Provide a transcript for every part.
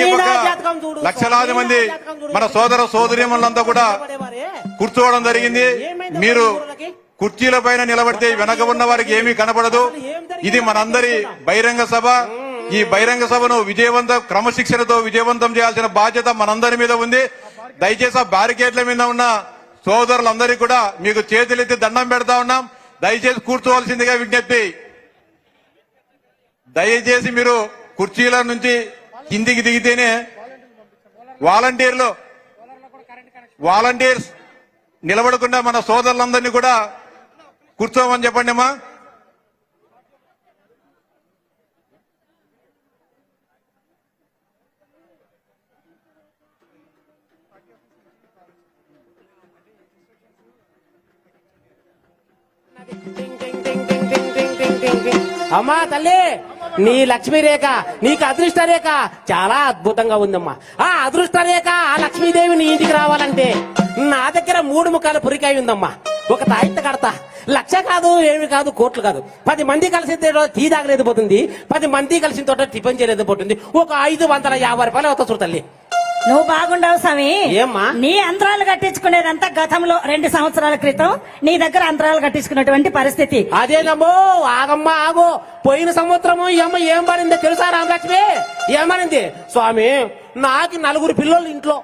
ఈ పక్క లక్షలాది మంది మన సోదర సోదరీమణులంతా కూడా కూర్చోవడం జరిగింది. మీరు కుర్చీల పైన నిలబడితే వెనక ఉన్న వారికి ఏమీ కనపడదు. ఇది మనందరి బహిరంగ సభ. ఈ బహిరంగ సభను క్రమశిక్షణతో విజయవంతం చేయాల్సిన బాధ్యత మనందరి మీద ఉంది. దయచేసి ఆ బ్యారికేడ్ల మీద ఉన్న సోదరులందరికీ కూడా మీకు చేతులెత్తి దండం పెడతా ఉన్నాం. దయచేసి కూర్చోవలసిందిగా విజ్ఞప్తి. దయచేసి మీరు కుర్చీల నుంచి కిందికి దిగితేనే వాలంటీర్స్ నిలబడకుండా మన సోదరులందరినీ కూడా కూర్చోమని చెప్పండి అమ్మా. అమ్మా తల్లి, నీ లక్ష్మీ రేఖ, నీకు అదృష్ట రేఖ చాలా అద్భుతంగా ఉందమ్మా. ఆ అదృష్ట రేఖ, ఆ లక్ష్మీదేవి నీ ఇంటికి రావాలంటే నా దగ్గర 3 ముఖాల పురికాయ ఉందమ్మా. ఒక తాయిత కడతా. 1,00,000 కాదు, ఏమి కాదు, కోట్లు కాదు. 10 మంది కలిసి టీ తాగలేదు పోతుంది. 10 మంది కలిసిన తోట టిఫిన్ చేయలేదు పోతుంది. ఒక 550 రూపాయలు అవుతా చూడు తల్లి. నువ్వు బాగుండవు స్వామి. ఏమ్మా? నీ అంతరాలు కట్టించుకునేదంతా గతంలో 2 సంవత్సరాల క్రితం నీ దగ్గర అంతరాలు కట్టించుకున్నటువంటి పరిస్థితి. అదేనమ్మో, ఆగమ్మా ఆగో. పోయిన సంవత్సరము ఈ అమ్మ ఏం పడిందో తెలుసా రామలక్ష్మి? ఏమనింది? స్వామి, నాకు 4 పిల్లలు ఇంట్లో,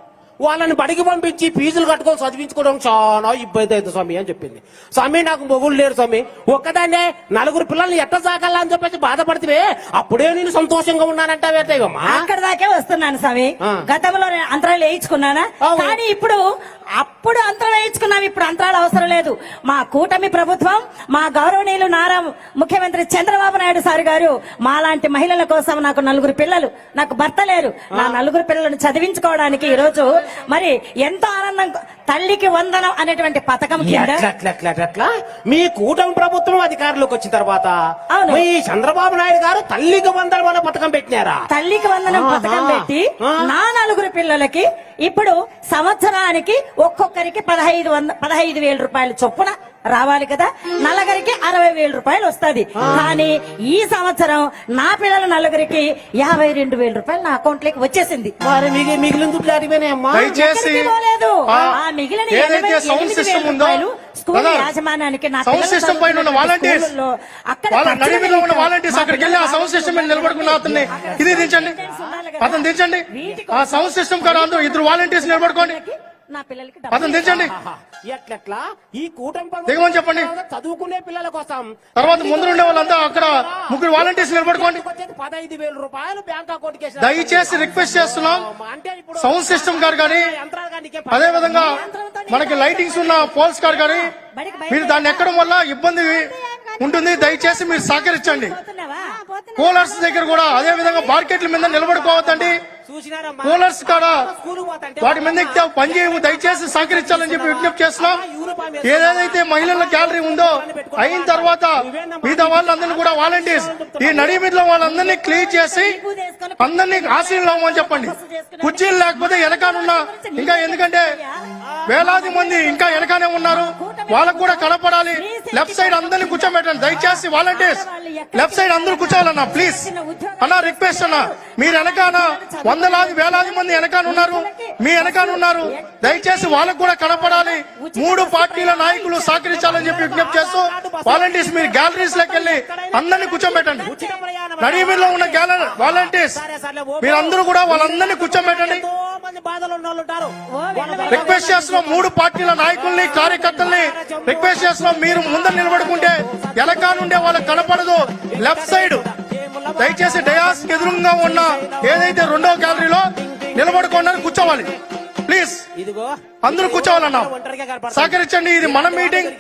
వాళ్ళని బడికి పంపించి ఫీజులు కట్టుకొని చదివించుకోవడం చాలా ఇబ్బంది అవుతుంది స్వామి అని చెప్పింది. స్వామి, నాకు మొగుడు లేరు స్వామి, ఒక్కదాన్నే 4 పిల్లల్ని ఎట్లా సాగాల అని చెప్పేసి బాధపడితే అప్పుడే నేను సంతోషంగా ఉన్నానంటావేమా? అక్కడ దాకే వస్తున్నాను స్వామి. గతంలో నేను అంతరాలు వేయించుకున్నానా, కానీ అప్పుడు అంతరాలు వేయించుకున్నాం. ఇప్పుడు అంతరాలు అవసరం లేదు. మా కూటమి ప్రభుత్వం, మా గౌరవనీయులు నారా ముఖ్యమంత్రి చంద్రబాబు నాయుడు సార్ గారు మాలాంటి మహిళల కోసం, నాకు 4 పిల్లలు, నాకు భర్త లేరు, నా 4 పిల్లలను చదివించుకోవడానికి ఈ రోజు మరి ఎంతో ఆనందం. తల్లికి వందనం అనేటువంటి పథకం కింద మీ కూటమి ప్రభుత్వం అధికారంలోకి వచ్చిన తర్వాత మీ చంద్రబాబు నాయుడు గారు తల్లికి వందనం అనే పథకం పెట్టినారా? తల్లికి వందనం పథకం పెట్టి నా 4 పిల్లలకి ఇప్పుడు సంవత్సరానికి ఒక్కొక్కరికి 15,000 రూపాయలు చొప్పున రావాలి కదా. నలుగురికి 60,000 రూపాయలు వస్తుంది. కానీ ఈ సంవత్సరం నా పిల్లల 4 52,000 రూపాయలు నా అకౌంట్ లోకి వచ్చేసింది. మిగిలిన దుడ్లు అడిగినాయమ్మా. మిగిలిన ఏదైతే సౌండ్ సిస్టమ్ ఉందో, స్కూల్ యాజమాన్యానికి, నా సౌండ్ సిస్టమ్ పైన ఉన్న వాలంటీర్స్, వాళ్ళ నడిమిలో ఉన్న వాలంటీర్స్ అక్కడికి వెళ్ళి ఆ సౌండ్ సిస్టమ్ మీద నిలబడుకున్న అతన్ని ఇది దించండి, అతను దించండి. ఆ సౌండ్ సిస్టమ్ కాడ అందరూ 2 వాలంటీర్స్ నిలబడుకోండి, నా పిల్లలకి అతను దించండి. ఎట్లా ఈ కూటమి దిగమని చెప్పండి. చదువుకునే పిల్లల కోసం తర్వాత ముందు ఉండే వాళ్ళంతా అక్కడ 3 వాలంటీర్స్ నిలబడుకోండి. 15,000 రూపాయలు బ్యాంక్ అకౌంట్ కి దయచేసి రిక్వెస్ట్ చేస్తున్నాం, సౌండ్ సిస్టమ్ గారు కానీ, అదే విధంగా మనకి లైటింగ్స్ ఉన్న పోల్స్ గారు కానీ, మీరు దాన్ని ఎక్కడం వల్ల ఇబ్బంది ఉంటుంది. దయచేసి మీరు సహకరించండి. కూలర్స్ దగ్గర కూడా అదే విధంగా మార్కెట్ల మీద నిలబడుకోవద్దండి. కూలర్స్ కాడ వాటి మీద పని చేయము. దయచేసి సహకరించాలని చెప్పి విజ్ఞప్తి చేస్తున్నాం. ఏదైతే మహిళల గ్యాలరీ ఉందో అయిన తర్వాత మిగతా వాళ్ళందరినీ కూడా వాలంటీర్స్ ఈ నడి మీద వాళ్ళందరినీ క్లియర్ చేసి అందరినీ ఆశీర్వాదం అవ్వమని చెప్పండి. కుర్చీలు లేకపోతే వెనకానున్నా ఇంకా, ఎందుకంటే వేలాది మంది ఇంకా వెనకానే ఉన్నారు, వాళ్ళకు కూడా కనపడాలి. లెఫ్ట్ సైడ్ అందరినీ కూర్చోబెట్టండి. దయచేసి వాలంటీర్స్ లెఫ్ట్ సైడ్ అందరూ కూర్చోవాలన్నా ప్లీజ్ అన్నా, రిక్వెస్ట్ అన్నా. మీరు వెనకాన వందలాది వేలాది మంది వెనకానున్నారు, మీ వెనకానున్నారు. దయచేసి వాళ్ళకు కూడా కనపడాలి. 3 పార్టీల నాయకులు సహకరించాలని చెప్పి విజ్ఞప్తి చేస్తూ వాలంటీర్స్ మీరు గ్యాలరీస్ లోకి వెళ్ళి అందరినీ కూర్చోబెట్టండి. నడిమిలో ఉన్న వాలంటీర్స్ మీరందరూ కూడా వాళ్ళందరినీ కూర్చోబెట్టండి. రిక్వెస్ట్ చేస్తున్నాం 3 పార్టీల నాయకుల్ని, కార్యకర్తల్ని రిక్వెస్ట్ చేస్తున్నాం. మీరు ముందర నిలబడుకుంటే వెనకానుండే వాళ్ళకి కనపడదు. లెఫ్ట్ సైడ్ దయచేసి డయాస్ ఎదురుగా ఉన్న ఏదైతే 2వ గ్యాలరీలో నిలబడుకోండి, కూర్చోవాలి ప్లీజ్. అందరూ కూర్చోవాలన్నా, సహకరించండి. ఇది మన మీటింగ్,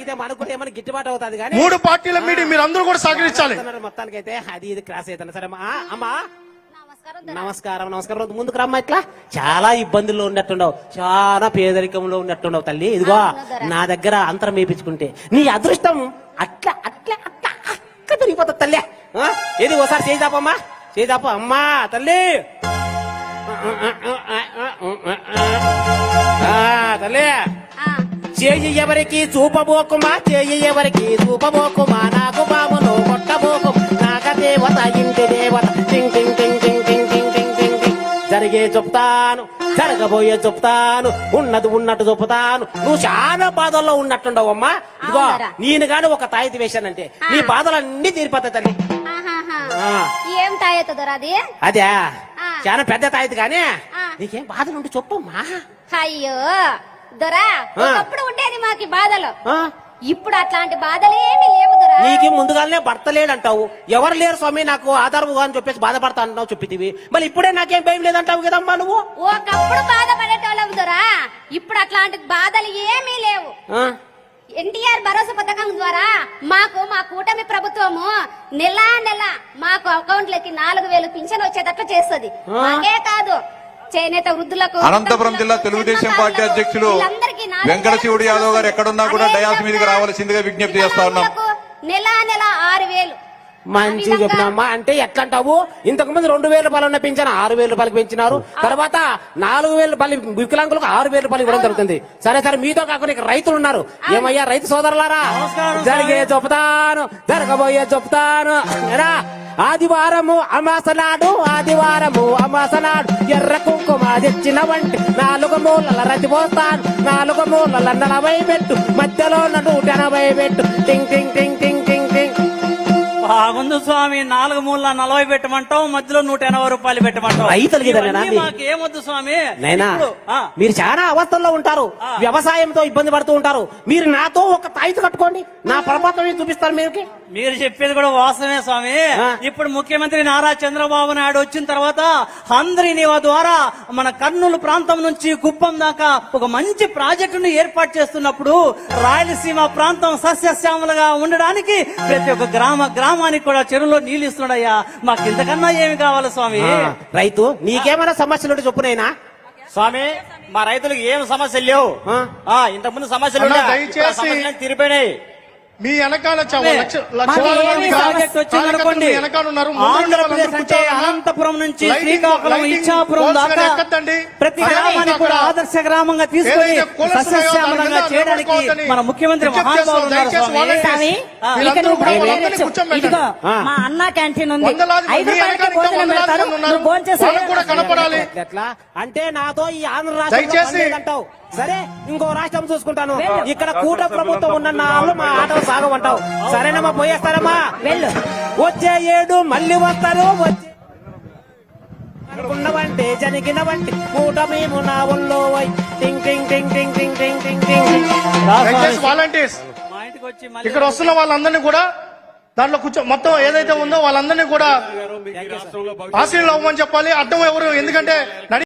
గిట్టుబాటు అవుతుంది. 3 పార్టీల మీటింగ్, మీరు అందరూ కూడా సహకరించాలి. మొత్తానికి అయితే అది ఇది క్రాస్ అవుతాను. సరే అమ్మా, నమస్కారం. ముందుకు రమ్మా. ఇట్లా చాలా ఇబ్బందుల్లో ఉన్నట్టుండవు, చాలా పేదరికంలో ఉన్నట్టుండవు తల్లి. ఇదిగో నా దగ్గర అంతరం వేయించుకుంటే నీ అదృష్టం అట్లా అట్లా అట్లా అక్క తిరిగిపోతుంది తల్లి. ఏది ఒకసారి చేయిదాపమ్మా, చేయిదాప అమ్మా తల్లి. తల్లి, చేయి ఎవరికి చూపబోకుమా, చేయి ఎవరికి చూపబోకుమా, నాకు బాబును కొట్టబోకు, నాగ దేవత ఇంటి దేవత. టింగ్ టింగ్ టింగ్ టింగ్ టింగ్ టింగ్ టింగ్ టింగ్ టింగ్. జరిగే చెప్తాను, జరగబోయే చెప్తాను, ఉన్నది ఉన్నట్టు చెప్తాను. నువ్వు చాలా బాధల్లో ఉన్నట్టుండవమ్మా. ఇదిగో అవునరా? నేను గాని ఒక తాయితీ వేశానంటే నీ బాధలన్నీ తీరిపోతాయి తల్లి. ఆహాహా. ఆ. ఏం తాయెత్తుదరా అది? అదే ఆ. చాలా పెద్ద తాయితీ కానీ ఆ. నీకేం బాధలు ఉంటే చెప్పమ్మా. అయ్యో దొరా, ఒకప్పుడు ఉండేది మాకి బాధలు. ఆ? ఇప్పుడు అట్లాంటి బాధలేమి లేవు దొరా. నీకు ముందుగానే భర్త లేడంటావు, ఎవరు లేరు స్వామి నాకు ఆధారము అని చెప్పేసి బాధపడతా అంటున్నావు చెప్పితివి. మళ్ళీ ఇప్పుడే నాకేం భయం లేదంటావు కదమ్మా నువ్వు. ఒకప్పుడు బాధపడేటోళ్ళం దొరా, ఇప్పుడు అట్లాంటి బాధలు ఏమీ లేవు. ఆ? ఎన్టీఆర్ భరోసా పథకం ద్వారా మాకు మా కూటమి ప్రభుత్వము నెల మాకు అకౌంట్లకి 4,000 పింఛన్ వచ్చేటట్లు చేస్తుంది. మాకే కాదు, చేనేత వృద్ధులకు, అనంతపురం జిల్లా తెలుగుదేశం పార్టీ అధ్యక్షులు వీళ్ళందరికీ 4,000 వెంకట శివుడు యాదవ్ గారు ఎక్కడున్నా కూడా డయాస్ మీదకి రావాల్సిందిగా విజ్ఞప్తి చేస్తా ఉన్నాం. నెల 6,000. మంచి చెప్పినమ్మా. అంటే ఎట్లా అంటావు, ఇంతకు ముందు 2,000 రూపాయలు ఉన్న పెంచాను 6,000 రూపాయలు పెంచినారు, తర్వాత 4,000 రూపాయలు వికలాంగులకు 6,000 రూపాయలు ఇవ్వడం జరుగుతుంది. సరే సరే, మీతో కాకుండా ఇక్కడ రైతులు ఉన్నారు. ఏమయ్యా రైతు సోదరులారా, జరిగే చెప్తాను, జరగబోయే చెప్తాను. ఎరా, ఆదివారము అమాసనాడు, ఆదివారము అమాసనాడు ఎర్ర కుంకుమ తెచ్చిన వంటి 4 మూలల రతి పోస్తాను, 4 మూలల 40 పెట్టు, మధ్యలో 180 పెట్టు. టింగ్ టింగ్ టింగ్ టింగ్ టింగ్ టింగ్. బాగుంది స్వామి, 4 మూల 40 పెట్టమంటావు, మధ్యలో 180 రూపాయలు పెట్టమంటావు. రైతులకి ఇదేనా ఇవన్నీ నాది? మాకు ఏమొద్దు స్వామి. నైనా ఇప్పుడు, ఆ, మీరు చాలా అవస్థల్లో ఉంటారు, వ్యవసాయంతో ఇబ్బంది పడుతూ ఉంటారు. మీరు నాతో ఒక తాయితీ కట్టుకోండి, నా పరపత్వం చూపిస్తాను మీకు. మీరు చెప్పేది కూడా వాస్తవమే స్వామి. ఆ. ఇప్పుడు ముఖ్యమంత్రి నారా చంద్రబాబు నాయుడు వచ్చిన తర్వాత హంద్రీనివా ద్వారా మన కర్నూలు ప్రాంతం నుంచి కుప్పం దాకా ఒక మంచి ప్రాజెక్టును ఏర్పాటు చేస్తున్నప్పుడు రాయలసీమ ప్రాంతం సస్యశ్యామలుగా ఉండడానికి ప్రతి ఒక్క గ్రామానికి కూడా చెరువులో నీళ్లు ఇస్తున్నాడయ్యా. మాకు ఇంతకన్నా ఏమి కావాలి స్వామి? రైతు నీకేమైనా సమస్యలు ఉంటే చెప్పునైనా. స్వామి, మా రైతులకు ఏం సమస్యలు లేవు. ఇంతకు ముందు సమస్యలు అన్నా, ఉండే, దయచేసి ఇప్పుడు ఆ సమస్యలు తీరిపోయినాయి. మీ వెనకాల మాకు ఏమీ ప్రాజెక్ట్ వచ్చింది అనుకోండి, ఆంధ్రప్రదేశ్ అంటే అనంతపురం నుంచి శ్రీకాకుళం, ఇచ్చాపురం దాకా ప్రతి గ్రామాన్ని కూడా ఆదర్శ గ్రామంగా తీసుకొని సస్యశ్యామలంగా చేయడానికి మన ముఖ్యమంత్రి మహానుభావులు ఉన్నారు స్వామి. స్వామి, ఇక నువ్వు బయట వెళ్ళొచ్చు. ఇదిగో మా అన్న క్యాంటీన్ ఉంది, 5 రూపాయలకి భోజనం పెడతారు, నువ్వు భోంచేసి కూడా కనపడాలి. ఎట్లా అంటే నాతో ఈ ఆంధ్ర రాష్ట్రంలో దయచేసి- పని లేదంటావు. సరే, ఇంకో రాష్ట్రం చూసుకుంటాను. ఇక్కడ కూట ప్రభుత్వం ఉన్న నాళ్ళు మా ఆటలు సాగమంటావు. సరేనమ్మా, పోయేస్తారమ్మా. వెళ్ళు. వచ్చే ఏడు మళ్ళీ వస్తారు. వచ్చే అనుకున్నవంటే జనిగినవంటి కూట మేము నా ఒళ్ళో వై. టింగ్ టింగ్ టింగ్ టింగ్ టింగ్ టింగ్ టింగ్ టింగ్. దయచేసి వాలంటీర్స్ మా ఇంటికి వచ్చి మళ్ళీ ఇక్కడ వస్తున్న వాళ్ళందరినీ కూడా దాంట్లో మొత్తం ఏదైతే ఉందో వాళ్ళందరినీ కూడా ఆశీర్లు అవ్వమని చెప్పాలి. అడ్డం ఎవరు, ఎందుకంటే